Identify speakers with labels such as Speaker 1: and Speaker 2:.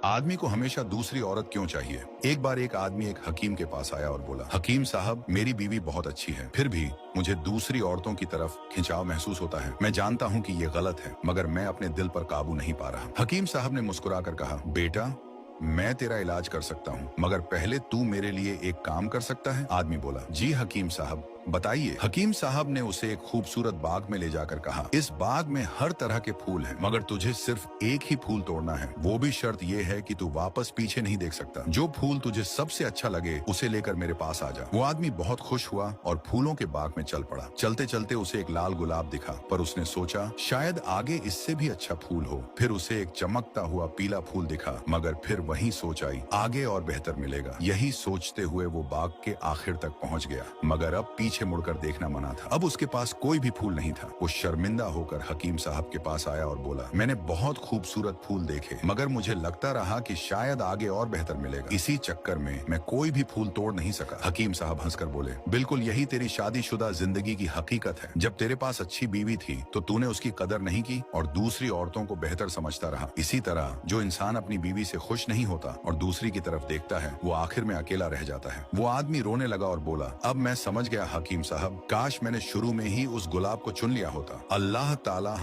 Speaker 1: आदमी को हमेशा दूसरी औरत क्यों चाहिए? एक बार एक आदमी एक हकीम के पास आया और बोला, हकीम साहब, मेरी बीवी बहुत अच्छी है, फिर भी मुझे दूसरी औरतों की तरफ खिंचाव महसूस होता है। मैं जानता हूँ कि ये गलत है, मगर मैं अपने दिल पर काबू नहीं पा रहा। हकीम साहब ने मुस्कुराकर कहा, बेटा, मैं तेरा इलाज कर सकता हूँ, मगर पहले तू मेरे लिए एक काम कर सकता है? आदमी बोला, जी हकीम साहब, बताइए। हकीम साहब ने उसे एक खूबसूरत बाग में ले जाकर कहा, इस बाग में हर तरह के फूल हैं, मगर तुझे सिर्फ एक ही फूल तोड़ना है। वो भी शर्त ये है कि तू वापस पीछे नहीं देख सकता। जो फूल तुझे सबसे अच्छा लगे उसे लेकर मेरे पास आ जा। वो आदमी बहुत खुश हुआ और फूलों के बाग में चल पड़ा। चलते चलते उसे एक लाल गुलाब दिखा, पर उसने सोचा शायद आगे इससे भी अच्छा फूल हो। फिर उसे एक चमकता हुआ पीला फूल दिखा, मगर फिर वही सोच आई, आगे और बेहतर मिलेगा। यही सोचते हुए वो बाग के आखिर तक पहुंच गया, मगर अब पीछे मुड़कर देखना मना था। अब उसके पास कोई भी फूल नहीं था। वो शर्मिंदा होकर हकीम साहब के पास आया और बोला, मैंने बहुत खूबसूरत फूल देखे, मगर मुझे लगता रहा कि शायद आगे और बेहतर मिलेगा। इसी चक्कर में मैं कोई भी फूल तोड़ नहीं सका। हकीम साहब हंसकर बोले, बिल्कुल यही तेरी शादीशुदा जिंदगी की हकीकत है। जब तेरे पास अच्छी बीवी थी तो तूने उसकी कदर नहीं की और दूसरी औरतों को बेहतर समझता रहा। इसी तरह जो इंसान अपनी बीवी से खुश नहीं होता और दूसरी की तरफ देखता है, वो आखिर में अकेला रह जाता है। वो आदमी रोने लगा और बोला, अब मैं समझ गया हकीम साहब, काश मैंने शुरू में ही उस गुलाब को चुन लिया होता। अल्लाह ताला